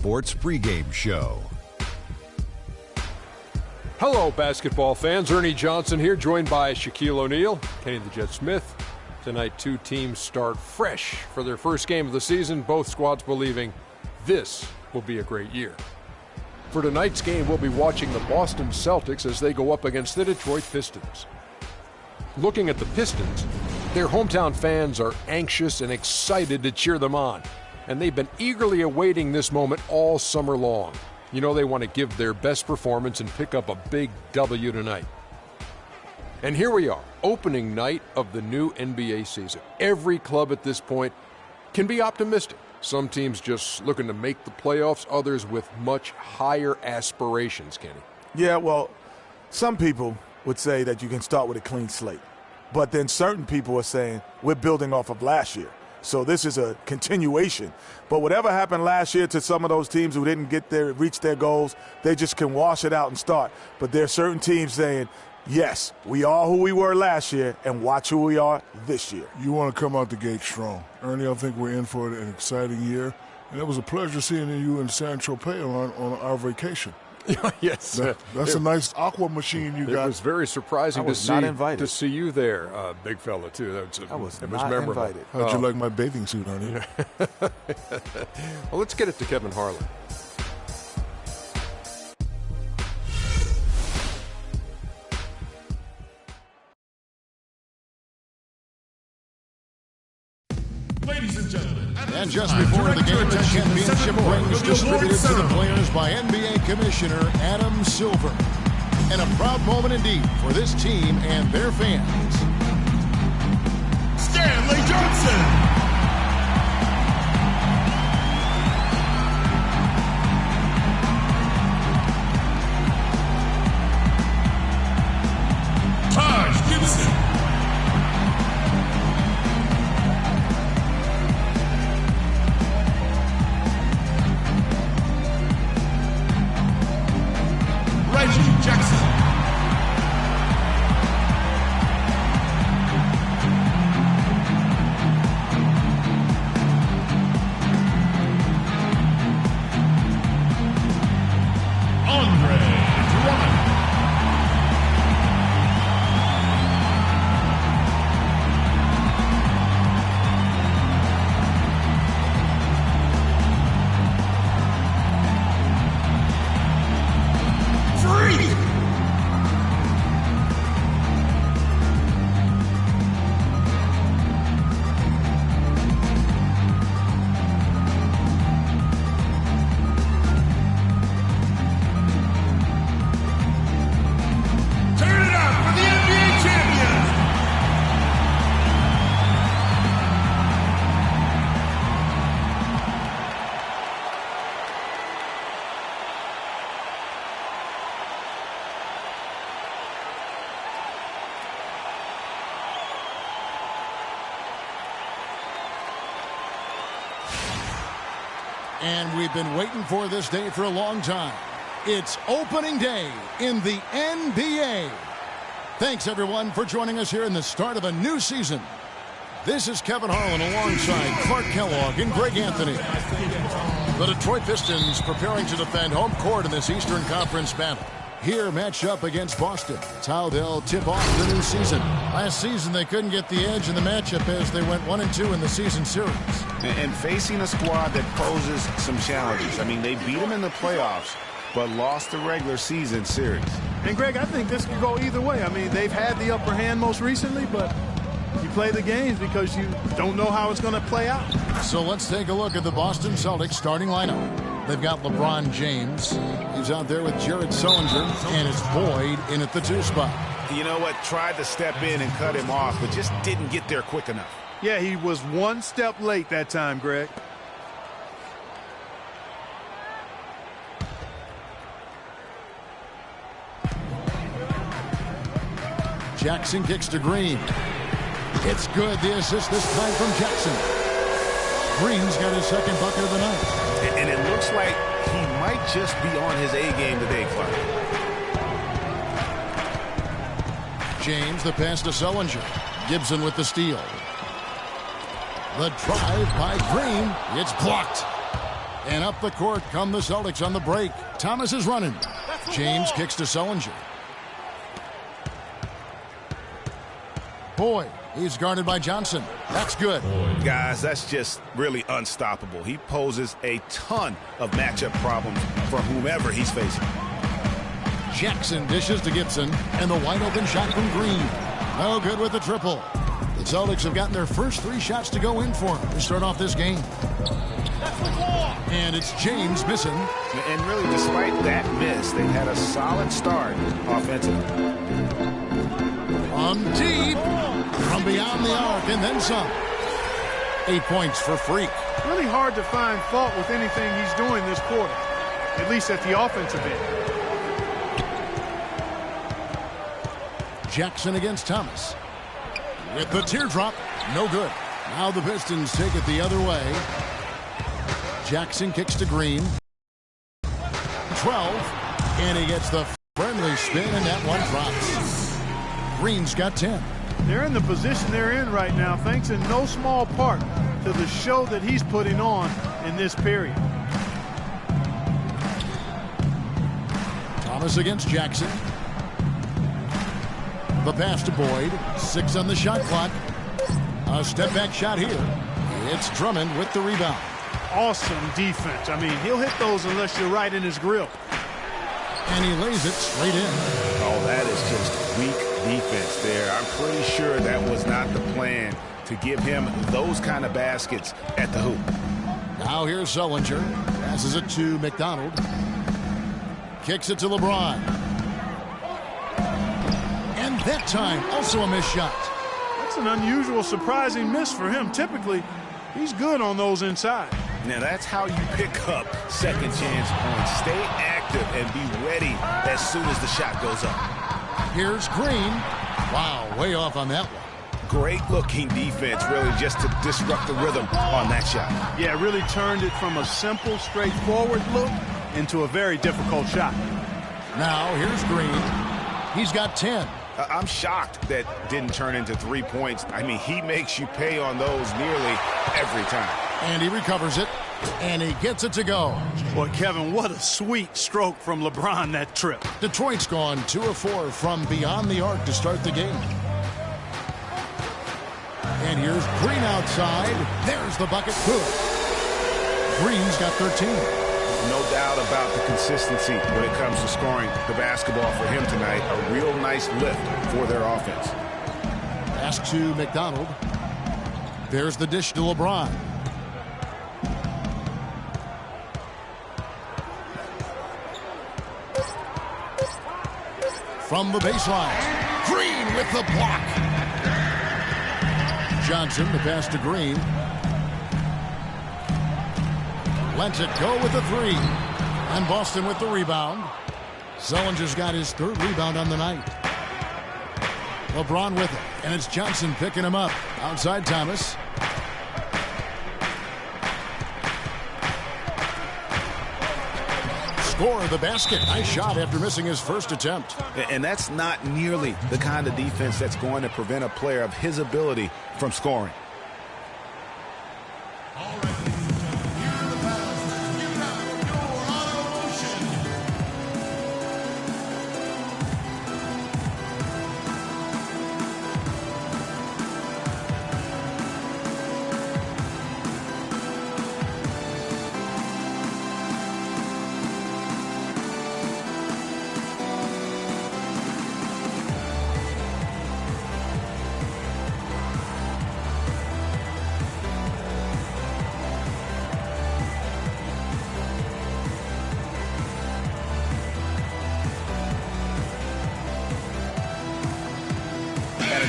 Sports pregame show. Hello, basketball fans. Ernie Johnson here, joined by Shaquille O'Neal, Kenny the Jet Smith. Tonight, two teams start fresh for their first game of the season, both squads believing this will be a great year. For tonight's game, we'll be watching the Boston Celtics as they go up against the Detroit Pistons. Looking at the Pistons, their hometown fans are anxious and excited to cheer them on, and they've been eagerly awaiting this moment all summer long. You know they want to give their best performance and pick up a big W tonight. And here we are, opening night of the new NBA season. Every club at this point can be optimistic. Some teams just looking to make the playoffs, others with much higher aspirations, Kenny. Yeah, well, some people would say that you can start with a clean slate. But then certain people are saying we're building off of last year. So this is a continuation. But whatever happened last year to some of those teams who didn't reach their goals, they just can wash it out and start. But there are certain teams saying, yes, we are who we were last year, and watch who we are this year. You want to come out the gate strong. Ernie, I think we're in for an exciting year. And it was a pleasure seeing you in San Tropez on our vacation. Yes. That's a nice aqua machine you got. It was very surprising to see you there, big fella, too. I was not memorable. Invited. How'd you like my bathing suit, Ernie? Well, let's get it to Kevin Harlan. Ladies and gentlemen, and just before the game, the championship ring is distributed to the players by NBA Commissioner Adam Silver. And a proud moment indeed for this team and their fans. Stanley Johnson. And we've been waiting for this day for a long time. It's opening day in the NBA. Thanks, everyone, for joining us here in the start of a new season. This is Kevin Harlan alongside Clark Kellogg and Greg Anthony. The Detroit Pistons preparing to defend home court in this Eastern Conference battle. Here matched up against Boston. It's how they'll tip off the new season. Last season, they couldn't get the edge in the matchup as they went 1-2 in the season series. And facing a squad that poses some challenges. I mean, they beat them in the playoffs, but lost the regular season series. And, Greg, I think this could go either way. I mean, they've had the upper hand most recently, but you play the games because you don't know how it's going to play out. So let's take a look at the Boston Celtics starting lineup. They've got LeBron James. He's out there with Jared Sullinger, and it's Boyd in at the 2 spot. You know what? Tried to step in and cut him off, but just didn't get there quick enough. Yeah, he was one step late that time, Greg. Jackson kicks to Green. It's good. The assist this time from Jackson. Green's got his second bucket of the night. And it looks like he might just be on his A game today, Clark. James, the pass to Sullinger. Gibson with the steal. The drive by Green. It's blocked. And up the court come the Celtics on the break. Thomas is running. James kicks to Sullinger. Boyd, he's guarded by Johnson. That's good. Guys, that's just really unstoppable. He poses a ton of matchup problems for whomever he's facing. Jackson dishes to Gibson, and the wide-open shot from Green. No good with the triple. The Celtics have gotten their first 3 shots to go in for him to start off this game. And it's James missing. And really, despite that miss, they've had a solid start offensively. From deep, from beyond the arc, and then some. 8 points for Freak. Really hard to find fault with anything he's doing this quarter, at least at the offensive end. Jackson against Thomas. With the teardrop, no good. Now the Pistons take it the other way. Jackson kicks to Green. 12, and he gets the friendly spin, and that one drops. Green's got 10. They're in the position they're in right now, thanks in no small part to the show that he's putting on in this period. Thomas against Jackson. The pass to Boyd. 6 on the shot clock. A step-back shot here. It's Drummond with the rebound. Awesome defense. I mean, he'll hit those unless you're right in his grill. And he lays it straight in. Oh, that is just weak defense there. I'm pretty sure that was not the plan to give him those kind of baskets at the hoop. Now here's Sullinger. Passes it to McDonald. Kicks it to LeBron. And that time, also a missed shot. That's an unusual, surprising miss for him. Typically, he's good on those inside. Now, that's how you pick up second chance points. Stay active and be ready as soon as the shot goes up. Here's Green. Wow, way off on that one. Great looking defense, really, just to disrupt the rhythm on that shot. Yeah, really turned it from a simple, straightforward look into a very difficult shot. Now here's Green. He's got 10. I'm shocked that didn't turn into 3 points. I mean, he makes you pay on those nearly every time. And he recovers it, and he gets it to go. Boy, Kevin, what a sweet stroke from LeBron that trip. Detroit's gone 2 of 4 from beyond the arc to start the game. And here's Green outside. There's the bucket. Good. Green's got 13. No doubt about the consistency when it comes to scoring the basketball for him tonight. A real nice lift for their offense. Pass to McDonald. There's the dish to LeBron. From the baseline. Green with the block. Johnson, the pass to Green. Lets it go with the 3. And Boston with the rebound. Sullinger's got his 3rd rebound on the night. LeBron with it. And it's Johnson picking him up. Outside Thomas. Score the basket. Nice shot after missing his first attempt. And that's not nearly the kind of defense that's going to prevent a player of his ability from scoring.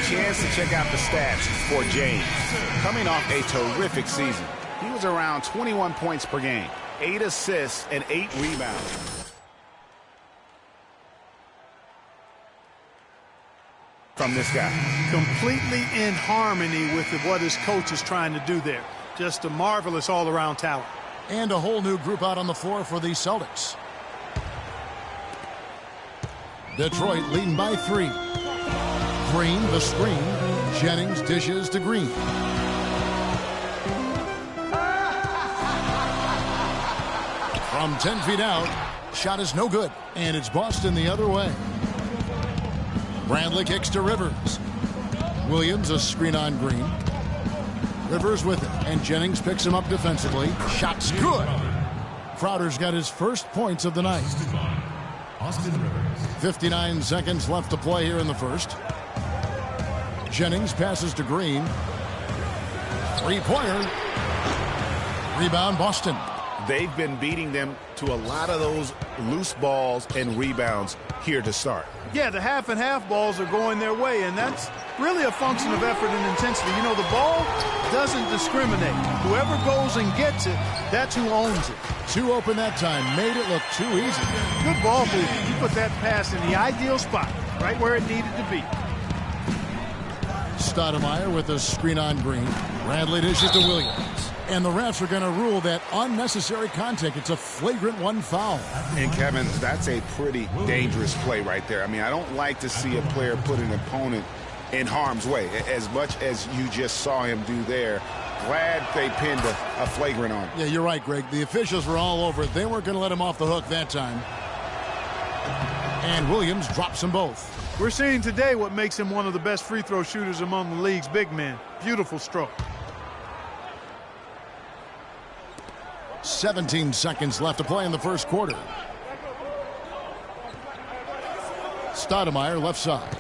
Chance to check out the stats for James. Coming off a terrific season, he was around 21 points per game, 8 assists, and 8 rebounds. From this guy. Completely in harmony with what his coach is trying to do there. Just a marvelous all-around talent. And a whole new group out on the floor for the Celtics. Detroit leading by 3. Green, the screen. Jennings dishes to Green. From 10 feet out, shot is no good, and it's Boston the other way. Bradley kicks to Rivers. Williams, a screen on Green. Rivers with it, and Jennings picks him up defensively. Shot's good. Crowder's got his first points of the night. 59 seconds left to play here in the first. Jennings passes to Green. Three-pointer. Rebound, Boston. They've been beating them to a lot of those loose balls and rebounds here to start. Yeah, the half and half balls are going their way, and that's really a function of effort and intensity. You know, the ball doesn't discriminate. Whoever goes and gets it, that's who owns it. Too open that time. Made it look too easy. Good ball movement. You put that pass in the ideal spot, right where it needed to be. Stoudemire with a screen on Green. Bradley dishes to Williams. And the refs are going to rule that unnecessary contact. It's a flagrant one foul. And, Kevin, that's a pretty dangerous play right there. I mean, I don't like to see a player put an opponent in harm's way, as much as you just saw him do there. Glad they pinned a flagrant on him. Yeah, you're right, Greg. The officials were all over it. They weren't going to let him off the hook that time. And Williams drops them both. We're seeing today what makes him one of the best free throw shooters among the league's big men. Beautiful stroke. 17 seconds left to play in the first quarter. Stoudemire left side.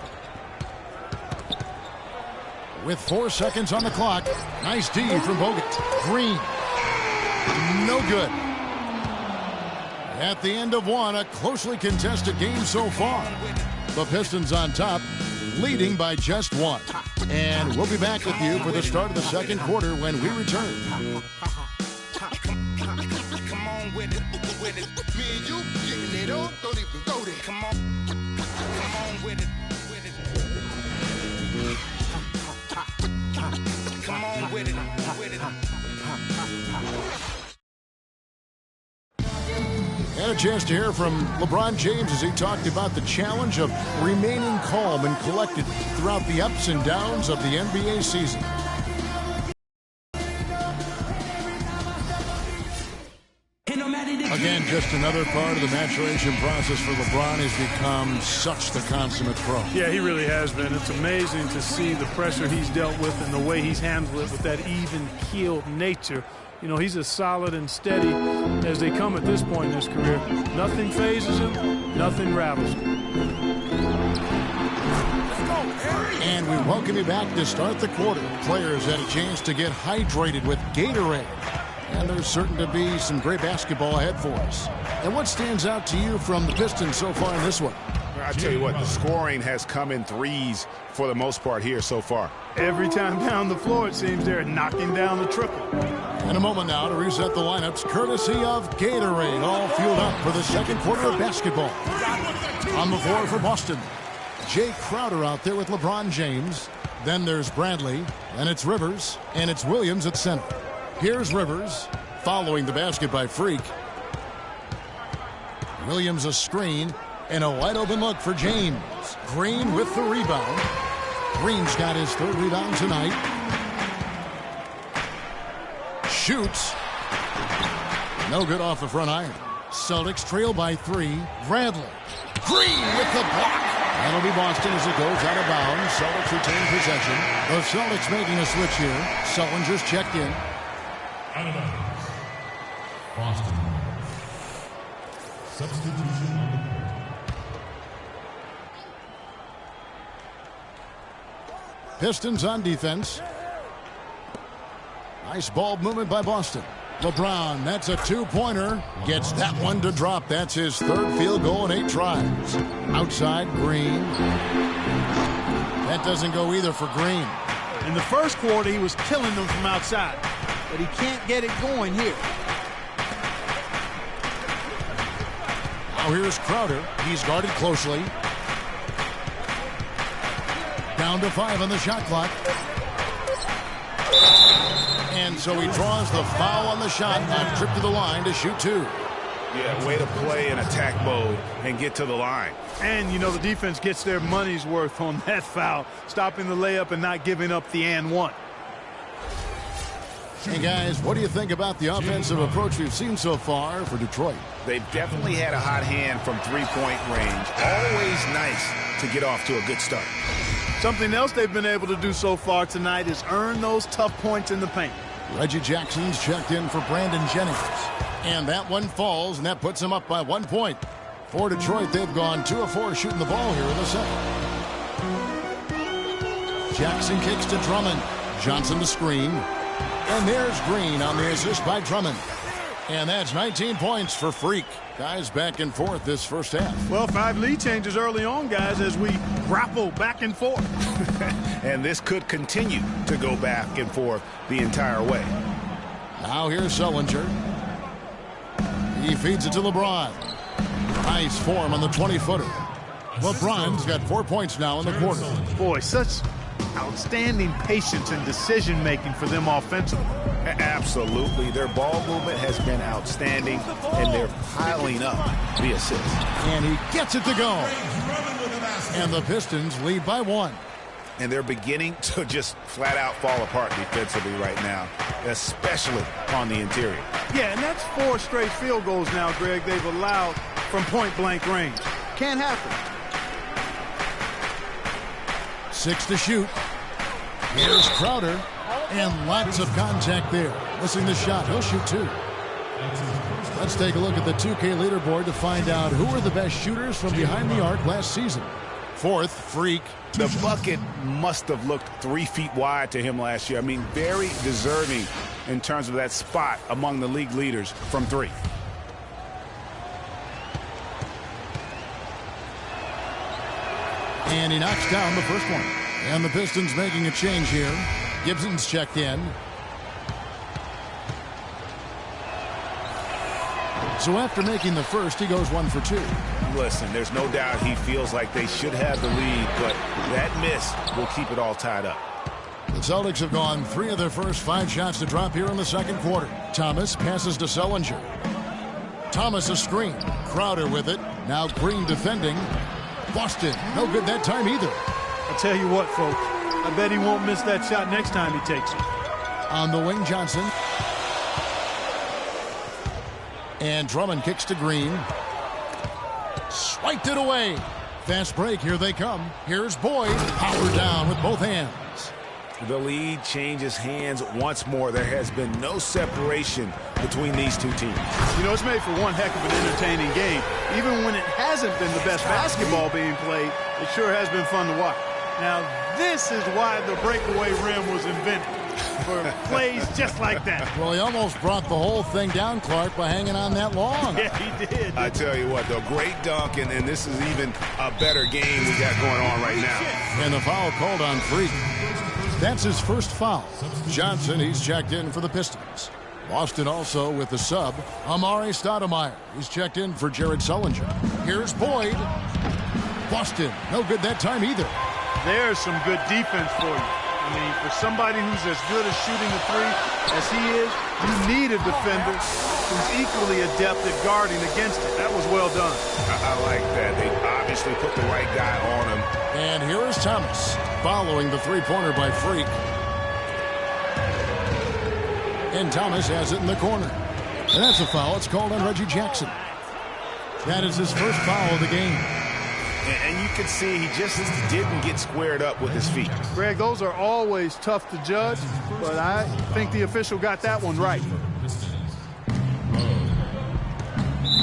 With 4 seconds on the clock. Nice D from Bogut. Green. No good. At the end of one, a closely contested game so far. The Pistons on top, leading by just one. And we'll be back with you for the start of the second quarter when we return. Come on with it, with it. Me and you getting it up, don't even go there. Come on with it, with it. Come on with it, with it. Had a chance to hear from LeBron James as he talked about the challenge of remaining calm and collected throughout the ups and downs of the NBA season. Again, just another part of the maturation process for LeBron. Has become such the consummate pro. Yeah, he really has been. It's amazing to see the pressure he's dealt with and the way he's handled it with that even-keeled nature. You know, he's as solid and steady as they come at this point in his career. Nothing phases him, nothing rattles him. And we welcome you back to start the quarter. Players had a chance to get hydrated with Gatorade. And there's certain to be some great basketball ahead for us. And what stands out to you from the Pistons so far in this one? I tell you what, the scoring has come in threes for the most part here so far. Every time down the floor, it seems they're knocking down the triple. In a moment now to reset the lineups, courtesy of Gatorade, all fueled up for the second quarter of basketball. On the floor for Boston, Jay Crowder out there with LeBron James. Then there's Bradley, and it's Rivers, and it's Williams at center. Here's Rivers, following the basket by Freak. Williams a screen, and a wide-open look for James. Green with the rebound. Green's got his third rebound tonight. Shoots. No good off the front iron. Celtics trail by 3. Bradley. Green with the block. That'll be Boston as it goes out of bounds. Celtics retain possession. The Celtics making a switch here. Sullinger's checked in. Out of bounds. Boston. Substitution on the court. Pistons on defense. Nice ball movement by Boston. LeBron, that's a two-pointer. Gets that one to drop. That's his third field goal in 8 tries. Outside, Green. That doesn't go either for Green. In the first quarter, he was killing them from outside, but he can't get it going here. Now here's Crowder. He's guarded closely. Down to 5 on the shot clock. And so he draws the foul on the shot on trip to the line to shoot 2. Yeah, way to play in attack mode and get to the line. And, you know, the defense gets their money's worth on that foul, stopping the layup and not giving up the and one. Hey, guys, what do you think about the offensive approach we've seen so far for Detroit? They've definitely had a hot hand from three-point range. Always nice to get off to a good start. Something else they've been able to do so far tonight is earn those tough points in the paint. Reggie Jackson's checked in for Brandon Jennings. And that one falls, and that puts him up by 1 point. For Detroit, they've gone 2 of 4 shooting the ball here in the second. Jackson kicks to Drummond. Johnson the screen. And there's Green on the assist by Drummond. And that's 19 points for Freak. Guys back and forth this first half. Well, 5 lead changes early on, guys, as we grapple back and forth. And this could continue to go back and forth the entire way. Now here's Sullinger. He feeds it to LeBron. Nice form on the 20-footer. LeBron's got 4 points now in the quarter. Boy, such outstanding patience and decision-making for them offensively. Absolutely. Their ball movement has been outstanding, and they're piling up the assists. And he gets it to go. And the Pistons lead by 1. And they're beginning to just flat-out fall apart defensively right now, especially on the interior. Yeah, and that's 4 straight field goals now, Greg, they've allowed from point-blank range. Can't happen. 6 to shoot. Here's Crowder. And lots of contact there. Missing the shot. He'll shoot 2. Let's take a look at the 2K leaderboard to find out who are the best shooters from behind the arc last season. 4th, Freak. The bucket must have looked 3 feet wide to him last year. I mean, very deserving in terms of that spot among the league leaders from 3. And he knocks down the first one. And the Pistons making a change here. Gibson's checked in. So after making the first, he goes 1 for 2. Listen, there's no doubt he feels like they should have the lead, but that miss will keep it all tied up. The Celtics have gone 3 of their first 5 shots to drop here in the second quarter. Thomas passes to Sullinger. Thomas a screen. Crowder with it. Now Green defending. Boston, no good that time either. I'll tell you what, folks. I bet he won't miss that shot next time he takes it. On the wing, Johnson. And Drummond kicks to Green. Swiped it away. Fast break, here they come. Here's Boyd. Power down with both hands. The lead changes hands once more. There has been no separation between these two teams. You know, it's made for one heck of an entertaining game. Even when it hasn't been the best basketball being played, it sure has been fun to watch. Now, this is why the breakaway rim was invented, for plays just like that. Well, he almost brought the whole thing down, Clark, by hanging on that long. Yeah, he did. I tell you what, though, great dunk, and this is even a better game we got going on right now. And the foul called on Freak. That's his first foul. Johnson, he's checked in for the Pistons. Boston also with the sub, Amari Stoudemire. He's checked in for Jared Sullinger. Here's Boyd. Boston, no good that time either. There's some good defense for you. I mean, for somebody who's as good at shooting the 3 as he is, you need a defender who's equally adept at guarding against it. That was well done. I like that. They obviously put the right guy on him. And here is Thomas, following the three-pointer by Freak. And Thomas has it in the corner. And that's a foul. It's called on Reggie Jackson. That is his first foul of the game. And you can see he just didn't get squared up with his feet. Greg, those are always tough to judge, but I think the official got that one right.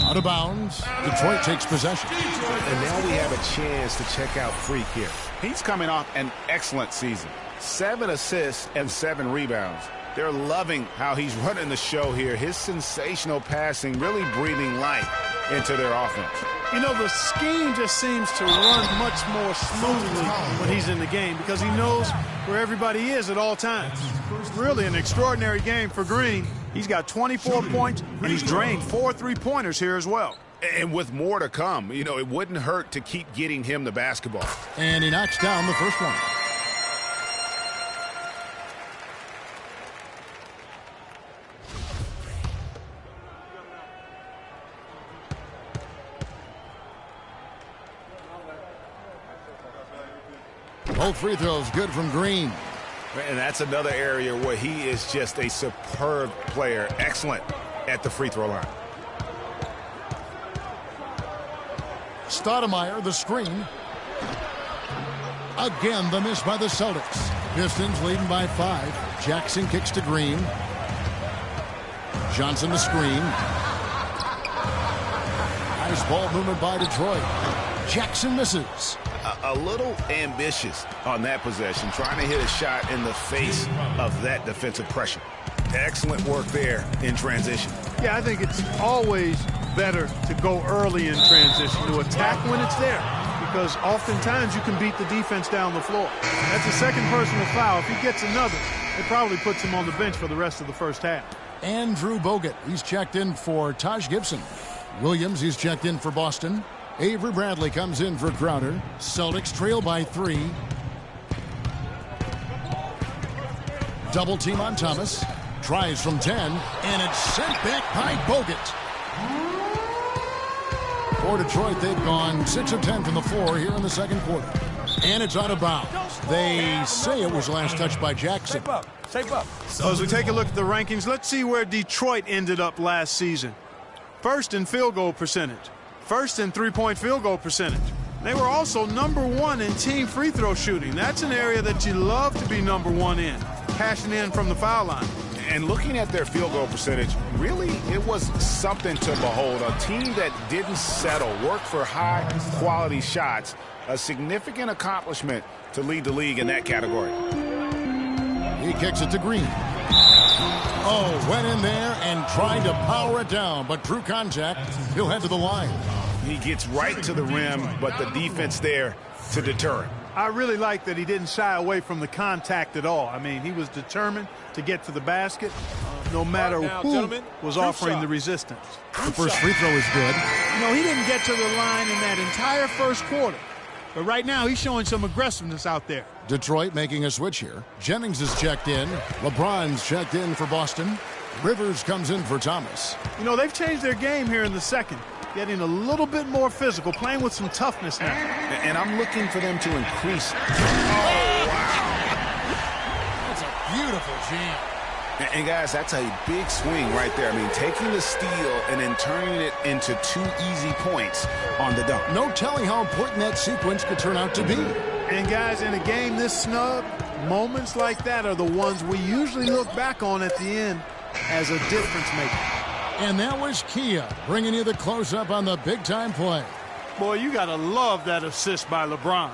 Out of bounds. Detroit takes possession. And now we have a chance to check out Freak here. He's coming off an excellent season. 7 assists and 7 rebounds. They're loving how he's running the show here. His sensational passing really breathing life into their offense. You know, the scheme just seems to run much more smoothly when he's in the game because he knows where everybody is at all times. Really an extraordinary game for Green. He's got 24 points, and he's drained 4 3-pointers here as well. And with more to come, you know, it wouldn't hurt to keep getting him the basketball. And he knocks down the first one. Both free throws good from Green. And that's another area where he is just a superb player. Excellent at the free throw line. Stoudemire, the screen. Again, the miss by the Celtics. Pistons leading by 5. Jackson kicks to Green. Johnson, the screen. Nice ball movement by Detroit. Jackson misses. A little ambitious on that possession, trying to hit a shot in the face of that defensive pressure. Excellent work there in transition. Yeah, I think it's always better to go early in transition, to attack when it's there, because oftentimes you can beat the defense down the floor. That's a second personal foul. If he gets another, it probably puts him on the bench for the rest of the first half. Andrew Bogut, he's checked in for Taj Gibson. Williams, he's checked in for Boston. Avery Bradley comes in for Crowder. Celtics trail by 3. Double team on Thomas. Tries from 10, and it's sent back by Bogut. For Detroit, they've gone 6 of 10 from the floor here in the second quarter. And it's out of bounds. They say it was last touched by Jackson. Shape up. So as we take a look at the rankings, let's see where Detroit ended up last season. First in field goal percentage. First in three-point field goal percentage. They were also #1 in team free throw shooting. That's an area that you love to be #1 in, cashing in from the foul line. And looking at their field goal percentage, really, it was something to behold. A team that didn't settle, worked for high-quality shots, a significant accomplishment to lead the league in that category. He kicks it to Green. Oh, went in there and tried to power it down, but through contact, he'll head to the line. He gets right to the rim, but the defense there to deter him. I really like that he didn't shy away from the contact at all. I mean, he was determined to get to the basket, no matter who was offering the resistance. The first free throw is good. You know, he didn't get to the line in that entire first quarter. But right now, he's showing some aggressiveness out there. Detroit making a switch here. Jennings is checked in. LeBron's checked in for Boston. Rivers comes in for Thomas. You know, they've changed their game here in the second, getting a little bit more physical, playing with some toughness now. And I'm looking for them to increase. That's a beautiful jam. And guys, that's a big swing right there. I mean, taking the steal and then turning it into 2 easy points on the dunk. No telling how important that sequence could turn out to be. And guys, in a game this snug, moments like that are the ones we usually look back on at the end as a difference maker. And that was Kia bringing you the close-up on the big-time play. Boy, you got to love that assist by LeBron.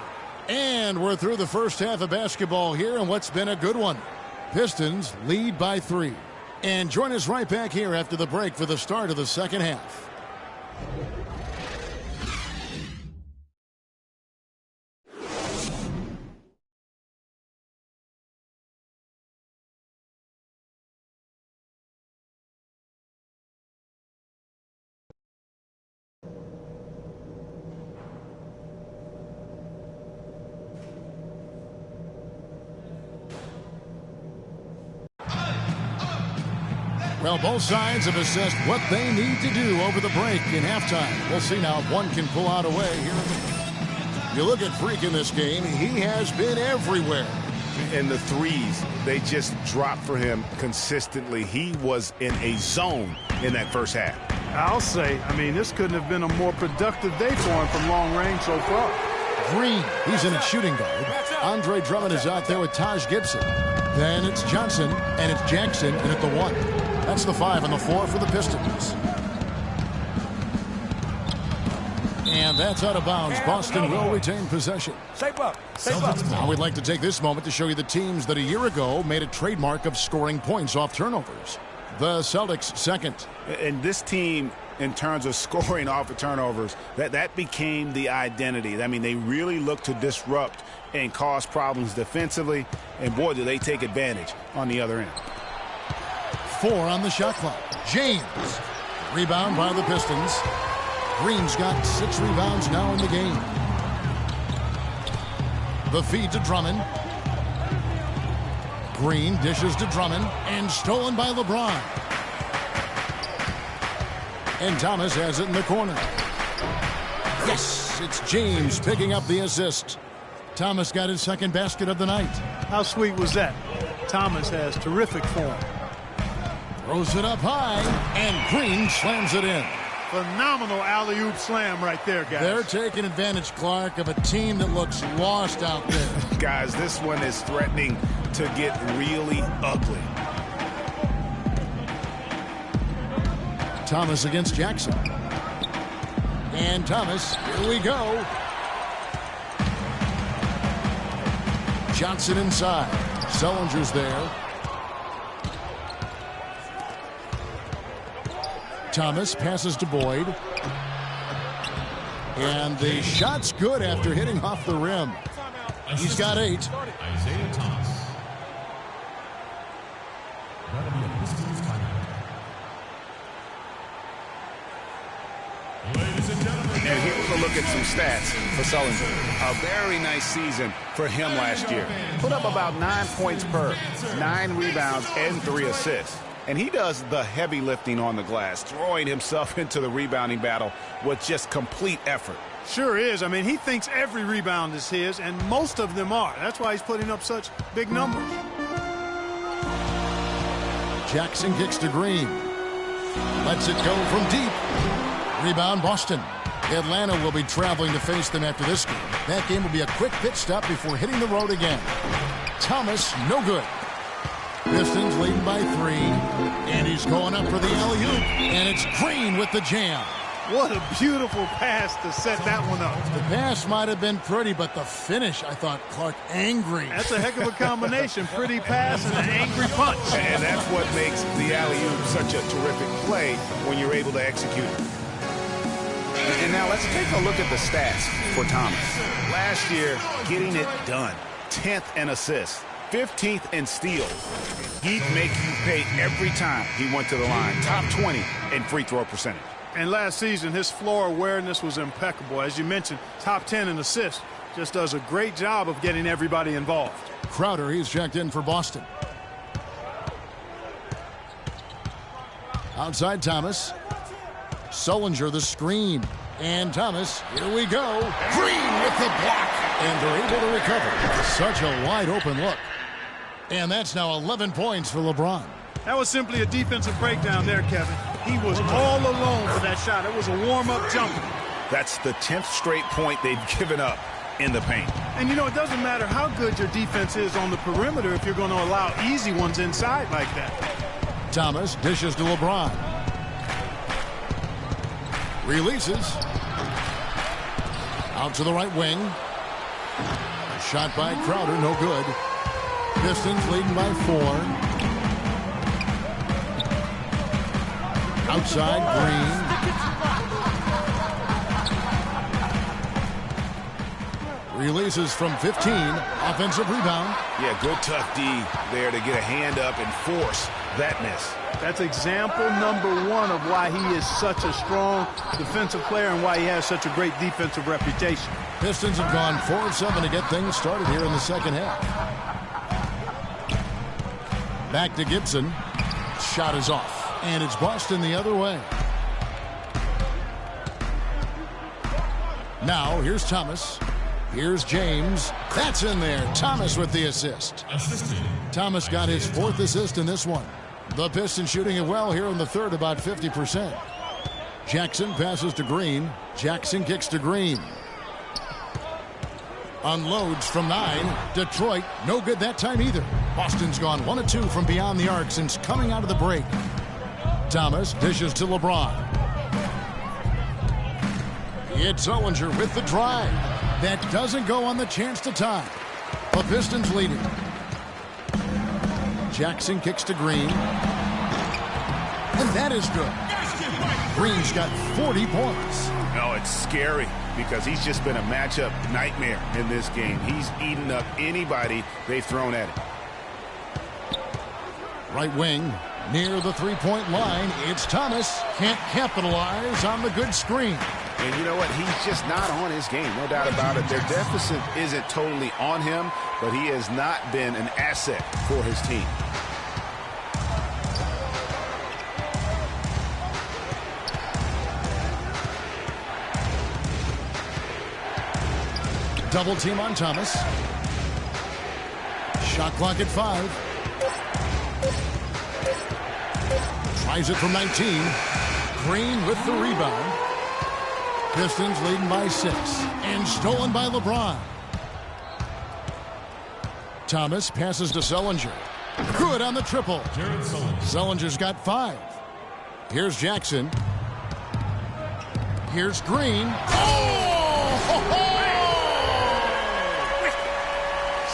And we're through the first half of basketball here in what's been a good one. Pistons lead by 3. And join us right back here after the break for the start of the second half. Well, both sides have assessed what they need to do over the break in halftime. We'll see now if one can pull out a way here. You look at Freak in this game, he has been everywhere. And the threes, they just dropped for him consistently. He was in a zone in that first half. I'll say, I mean, this couldn't have been a more productive day for him from long range so far. Green, he's in at shooting guard. Andre Drummond is out there with Taj Gibson. Then it's Johnson, and it's Jackson in at the 1. That's the 5 and the 4 for the Pistons. And that's out of bounds. Boston will retain possession. Shape up. Shape up. Now we'd like to take this moment to show you the teams that a year ago made a trademark of scoring points off turnovers. The Celtics second. And this team, in terms of scoring off of turnovers, that became the identity. I mean, they really looked to disrupt and cause problems defensively. And boy, do they take advantage on the other end. 4 on the shot clock. James. Rebound by the Pistons. Green's got 6 rebounds now in the game. The feed to Drummond. Green dishes to Drummond and stolen by LeBron. And Thomas has it in the corner. Yes, it's James picking up the assist. Thomas got his second basket of the night. How sweet was that? Thomas has terrific form. Throws it up high, and Green slams it in. Phenomenal alley-oop slam right there, guys. They're taking advantage, Clark, of a team that looks lost out there. Guys, this one is threatening to get really ugly. Thomas against Jackson. And Thomas, here we go. Johnson inside. Sullinger's there. Thomas passes to Boyd. And the shot's good after hitting off the rim. He's got 8. Isaiah Thomas. That'll be a Pistons timeout. Ladies and gentlemen. And here's a look at some stats for Sullinger. A very nice season for him last year. Put up about 9 points per, 9 rebounds, and 3 assists. And he does the heavy lifting on the glass, throwing himself into the rebounding battle with just complete effort. Sure is. I mean, he thinks every rebound is his, and most of them are. That's why he's putting up such big numbers. Jackson kicks to Green. Lets it go from deep. Rebound, Boston. Atlanta will be traveling to face them after this game. That game will be a quick pit stop before hitting the road again. Thomas, no good. Pistons leading by 3. And he's going up for the alley-oop. And it's Green with the jam. What a beautiful pass to set that one up. The pass might have been pretty, but the finish, I thought, Clark, angry. That's a heck of a combination. Pretty pass and an angry punch. And that's what makes the alley-oop such a terrific play when you're able to execute it. And now let's take a look at the stats for Thomas. Last year, getting it done. 10th in assists, 15th in steals. He'd make you pay every time he went to the line. Top 20 in free throw percentage. And last season, his floor awareness was impeccable. As you mentioned, top 10 in assists. Just does a great job of getting everybody involved. Crowder, he's checked in for Boston. Outside Thomas. Sullinger the screen. And Thomas, here we go. Green with the block. And they're able to recover. Such a wide open look. And that's now 11 points for LeBron. That was simply a defensive breakdown there, Kevin. He was all alone for that shot. It was a warm-up jumper. That's the 10th straight point they've given up in the paint. And, you know, it doesn't matter how good your defense is on the perimeter if you're going to allow easy ones inside like that. Thomas dishes to LeBron. Releases. Out to the right wing. A shot by Crowder, no good. Pistons leading by 4. Outside, Green. Releases from 15. Offensive rebound. Yeah, good tough D there to get a hand up and force that miss. That's example number 1 of why he is such a strong defensive player and why he has such a great defensive reputation. Pistons have gone 4 of 7 to get things started here in the second half. Back to Gibson. Shot is off. And it's Boston the other way. Now, here's Thomas. Here's James. That's in there. Thomas with the assist. Thomas got his 4th assist in this one. The Pistons shooting it well here in the third, about 50%. Jackson passes to Green. Jackson kicks to Green. Unloads from 9. Detroit, no good that time either. Boston's gone 1 of 2 from beyond the arc since coming out of the break. Thomas dishes to LeBron. It's Sullinger with the drive. That doesn't go on the chance to tie. The Pistons leading. Jackson kicks to Green. And that is good. Green's got 40 points. No, it's scary because he's just been a matchup nightmare in this game. He's eaten up anybody they've thrown at him. Right wing, near the three-point line. It's Thomas. Can't capitalize on the good screen. And you know what? He's just not on his game, no doubt about it. Their deficit isn't totally on him, but he has not been an asset for his team. Double team on Thomas. Shot clock at 5. Tries it from 19. Green with the rebound. Pistons leading by 6. And stolen by LeBron. Thomas passes to Sullinger. Good on the triple. Sullinger's got 5. Here's Jackson. Here's Green. Oh!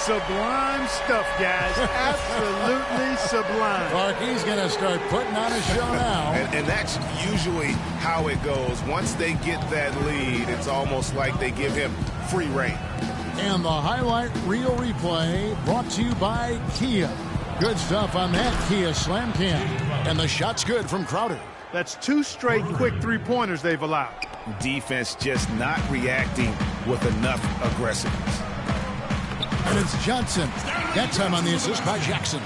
Sublime stuff, guys. Absolutely sublime. Clarkie's going to start putting on a show now. And that's usually how it goes. Once they get that lead, it's almost like they give him free reign. And the highlight reel replay brought to you by Kia. Good stuff on that Kia Slam Cam. And the shot's good from Crowder. That's 2 straight quick three-pointers they've allowed. Defense just not reacting with enough aggressiveness. And it's Johnson. That time on the assist by Jackson.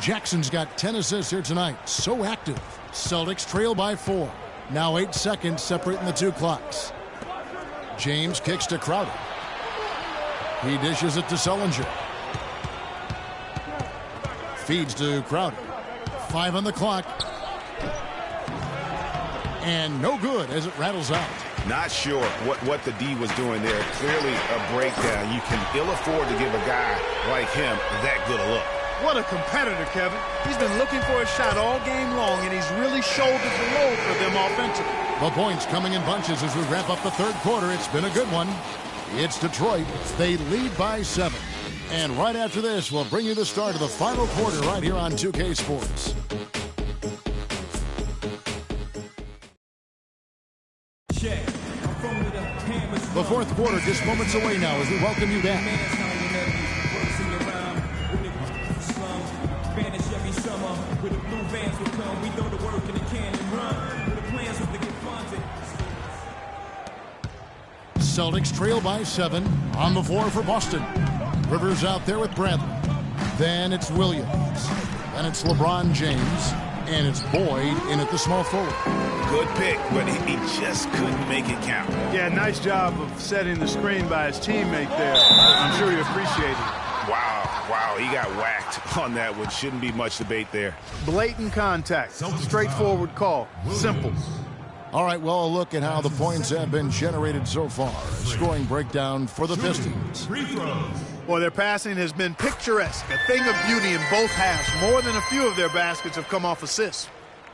Jackson's got 10 assists here tonight. So active. Celtics trail by 4. Now 8 seconds separating the 2 clocks. James kicks to Crowder. He dishes it to Sullinger. Feeds to Crowder. 5 on the clock. And no good as it rattles out. Not sure what the D was doing there. Clearly a breakdown. You can ill afford to give a guy like him that good a look. What a competitor, Kevin. He's been looking for a shot all game long, and he's really shouldered the load for them offensively. The points coming in bunches as we wrap up the 3rd quarter. It's been a good one. It's Detroit. They lead by 7. And right after this, we'll bring you the start of the final quarter right here on 2K Sports. The 4th quarter just moments away now as we welcome you back. Celtics trail by 7 on the floor for Boston. Rivers out there with Bradley. Then it's Williams. Then it's LeBron James. And it's Boyd in at the small forward. Good pick, but he just couldn't make it count. Yeah, nice job of setting the screen by his teammate there. I'm sure he appreciated it. Wow, he got whacked on that one. Shouldn't be much debate there. Blatant contact. Straightforward call. Simple. All right, well, a look at how the points have been generated so far. A scoring breakdown for the Pistons. Well, their passing has been picturesque, a thing of beauty in both halves. More than a few of their baskets have come off assists.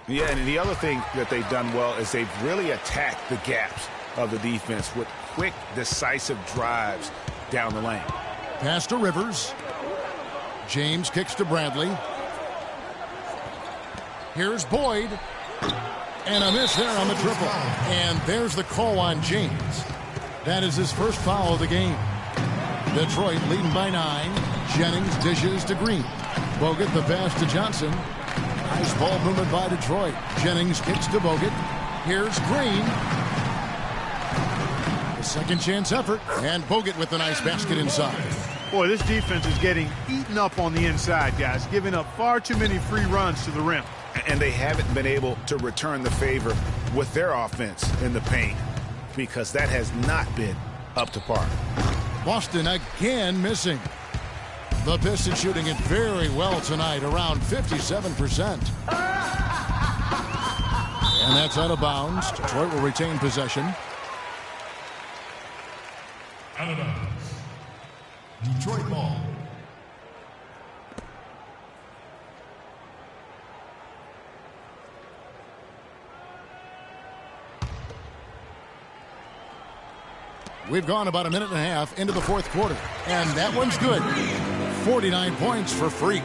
Yeah, and the other thing that they've done well is they've really attacked the gaps of the defense with quick, decisive drives down the lane. Pass to Rivers. James kicks to Bradley. Here's Boyd. And a miss there on the triple. And there's the call on James. That is his first foul of the game. Detroit leading by 9. Jennings dishes to Green. Bogut the pass to Johnson. Nice ball movement by Detroit. Jennings kicks to Bogut. Here's Green. A second chance effort. And Bogut with the nice basket inside. Boy, this defense is getting eaten up on the inside, guys. Giving up far too many free runs to the rim. And they haven't been able to return the favor with their offense in the paint because that has not been up to par. Boston again missing. The Pistons shooting it very well tonight, around 57%. And that's out of bounds. Detroit will retain possession. Out of bounds. Detroit ball. We've gone about a minute and a half into the 4th quarter. And that one's good. 49 points for Freak.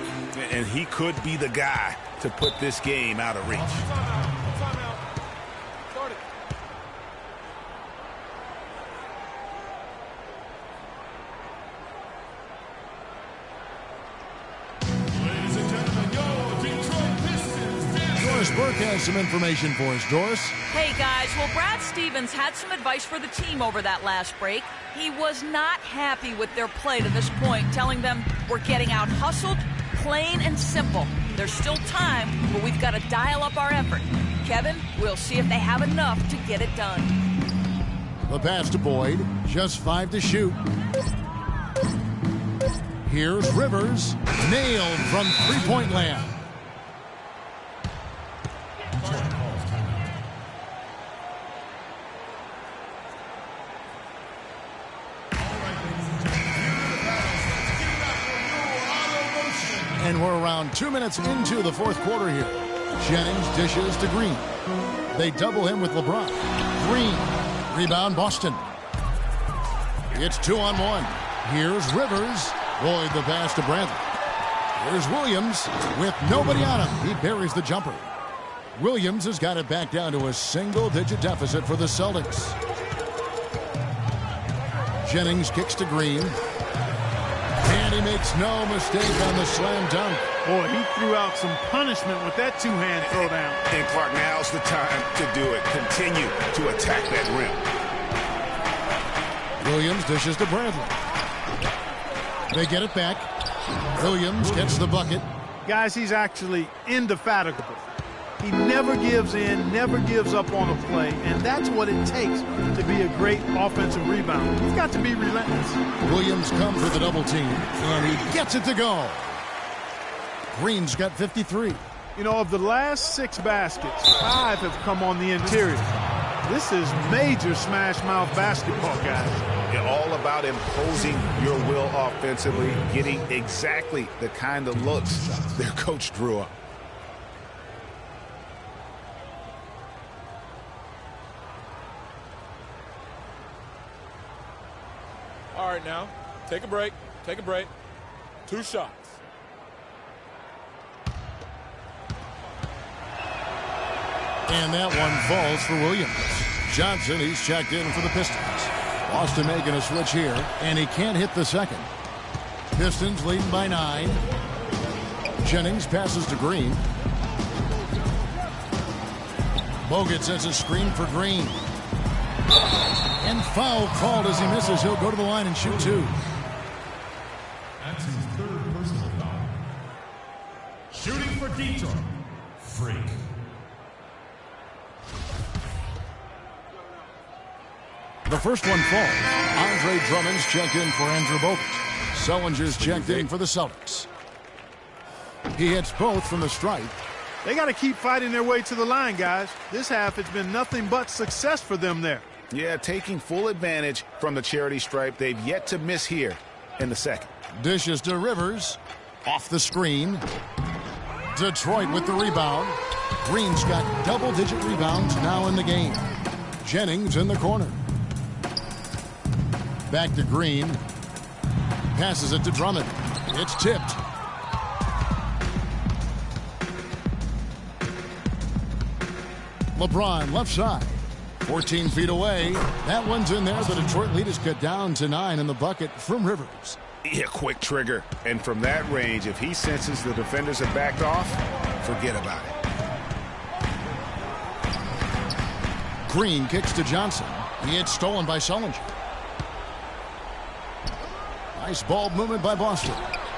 And he could be the guy to put this game out of reach. Ladies and gentlemen, your Detroit Pistons. Doris Burke has some information for us. Doris? Hey, guys. Well, Brad Stevens had some advice for the team over that last break. He was not happy with their play to this point, telling them we're getting out hustled, plain and simple. There's still time, but we've got to dial up our effort. Kevin, we'll see if they have enough to get it done. The pass to Boyd. Just 5 to shoot. Here's Rivers. Nailed from three-point land. And we're around 2 minutes into the fourth quarter here. Jennings dishes to Green. They double him with LeBron. Green. Rebound Boston. It's 2-on-1. Here's Rivers. Boyd the pass to Bradley. Here's Williams with nobody on him. He buries the jumper. Williams has got it back down to a single-digit deficit for the Celtics. Jennings kicks to Green. And he makes no mistake on the slam dunk. Boy, he threw out some punishment with that two-hand throwdown. And Clark, now's the time to do it. Continue to attack that rim. Williams dishes to Bradley. They get it back. Williams gets the bucket. Guys, he's actually indefatigable. He never gives in, never gives up on a play, and that's what it takes to be a great offensive rebounder. He's got to be relentless. Williams comes with a double team, and he gets it to go. Green's got 53. You know, of the last 6 baskets, 5 have come on the interior. This is major smash-mouth basketball, guys. It's all about imposing your will offensively, getting exactly the kind of looks their coach drew up. All right, now, take a break. Take a break. 2 shots. And that one falls for Williams. Johnson, he's checked in for the Pistons. Boston making a switch here, and he can't hit the second. Pistons leading by 9. Jennings passes to Green. Bogut sets a screen for Green. And foul called as he misses. He'll go to the line and shoot 2. That's his 3rd personal foul. Shooting for Detroit. Freak. The first one falls. Andre Drummond's checked in for Andrew Bogut. Sullinger's checked in for the Celtics. He hits both from the stripe. They got to keep fighting their way to the line, guys. This half has been nothing but success for them there. Yeah, taking full advantage from the charity stripe. They've yet to miss here in the second. Dishes to Rivers. Off the screen. Detroit with the rebound. Green's got double-digit rebounds now in the game. Jennings in the corner. Back to Green. Passes it to Drummond. It's tipped. LeBron left side. 14 feet away. That one's in there. The Detroit lead is cut down to 9 in the bucket from Rivers. Yeah, quick trigger. And from that range, if he senses the defenders have backed off, forget about it. Green kicks to Johnson. It's stolen by Sullinger. Nice ball movement by Boston.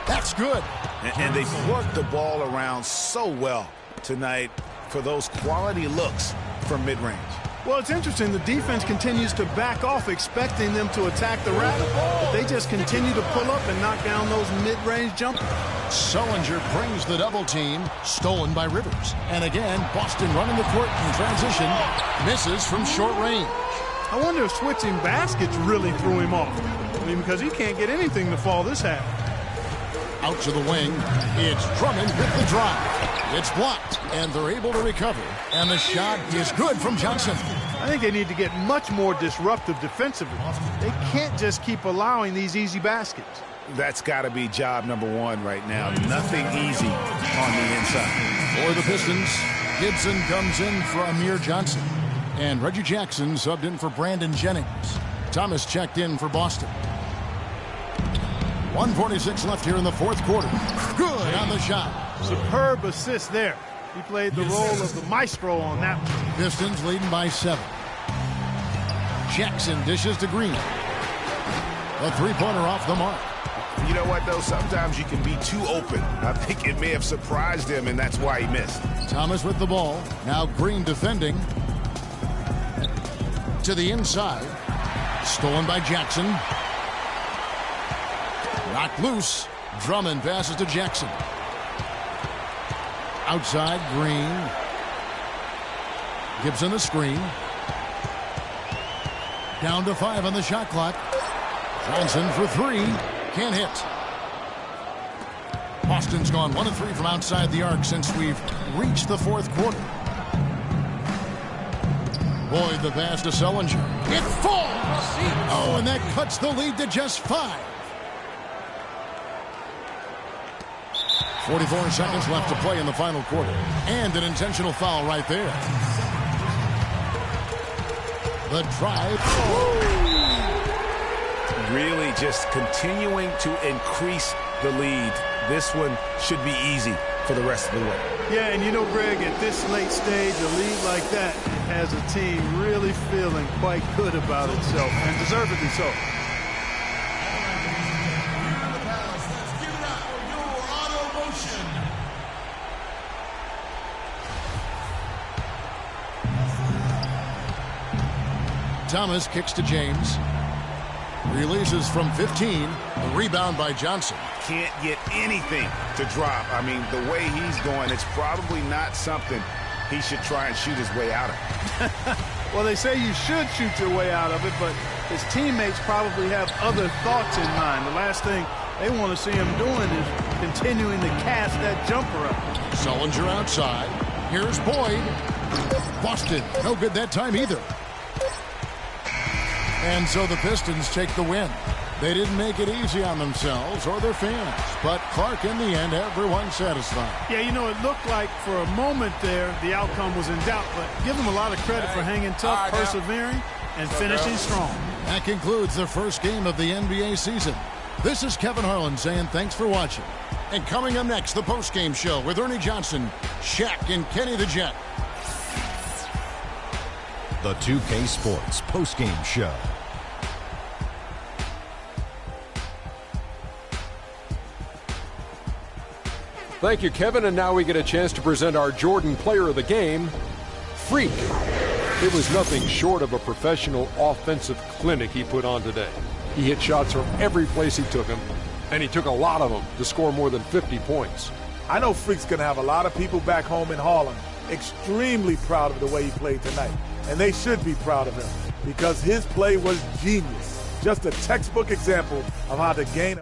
That's good. And they worked the ball around so well tonight for those quality looks from mid-range. Well, it's interesting. The defense continues to back off, expecting them to attack the rack. But they just continue to pull up and knock down those mid-range jumpers. Sullinger brings the double team. Stolen by Rivers. And again, Boston running the court in transition. Misses from short range. I wonder if switching baskets really threw him off. I mean, because he can't get anything to fall this half. Out to the wing. It's Drummond with the drive. It's blocked, and they're able to recover. And the shot is good from Johnson. I think they need to get much more disruptive defensively. They can't just keep allowing these easy baskets. That's got to be job number 1 right now. Nothing easy on the inside. For the Pistons, Gibson comes in for Amir Johnson. And Reggie Jackson subbed in for Brandon Jennings. Thomas checked in for Boston. 1:46 left here in the fourth quarter. Good on the shot. Superb assist there. He played the role of the maestro on that one. Pistons leading by 7. Jackson dishes to Green. A three-pointer off the mark. You know what, though? Sometimes you can be too open. I think it may have surprised him, and that's why he missed. Thomas with the ball. Now Green defending. To the inside. Stolen by Jackson. Knocked loose. Drummond passes to Jackson. Outside, Green. Gibson a screen. Down to 5 on the shot clock. Johnson for 3. Can't hit. Boston's gone 1 of 3 from outside the arc since we've reached the 4th quarter. Boyd the pass to Sullinger. It falls! Oh, and that cuts the lead to just 5. 44 seconds left to play in the final quarter. And an intentional foul right there. The drive. Really just continuing to increase the lead. This one should be easy for the rest of the way. Yeah, and you know, Greg, at this late stage, a lead like that has a team really feeling quite good about itself, and deservedly so. Thomas kicks to James. Releases from 15. The rebound by Johnson. Can't get anything to drop. I mean, the way he's going, it's probably not something he should try and shoot his way out of. Well, they say you should shoot your way out of it, but his teammates probably have other thoughts in mind. The last thing they want to see him doing is continuing to cast that jumper up. Sullinger outside. Here's Boyd. Boston, no good that time either. And so the Pistons take the win. They didn't make it easy on themselves or their fans. But Clark, in the end, everyone's satisfied. Yeah, you know, it looked like for a moment there the outcome was in doubt, but give them a lot of credit for hanging tough, persevering, and finishing strong. That concludes the first game of the NBA season. This is Kevin Harlan saying thanks for watching. And coming up next, the postgame show with Ernie Johnson, Shaq, and Kenny the Jet. The 2K Sports postgame show. Thank you, Kevin. And now we get a chance to present our Jordan Player of the Game, Freak. It was nothing short of a professional offensive clinic he put on today. He hit shots from every place he took them, and he took a lot of them to score more than 50 points. I know Freak's going to have a lot of people back home in Harlem extremely proud of the way he played tonight. And they should be proud of him because his play was genius. Just a textbook example of how to gain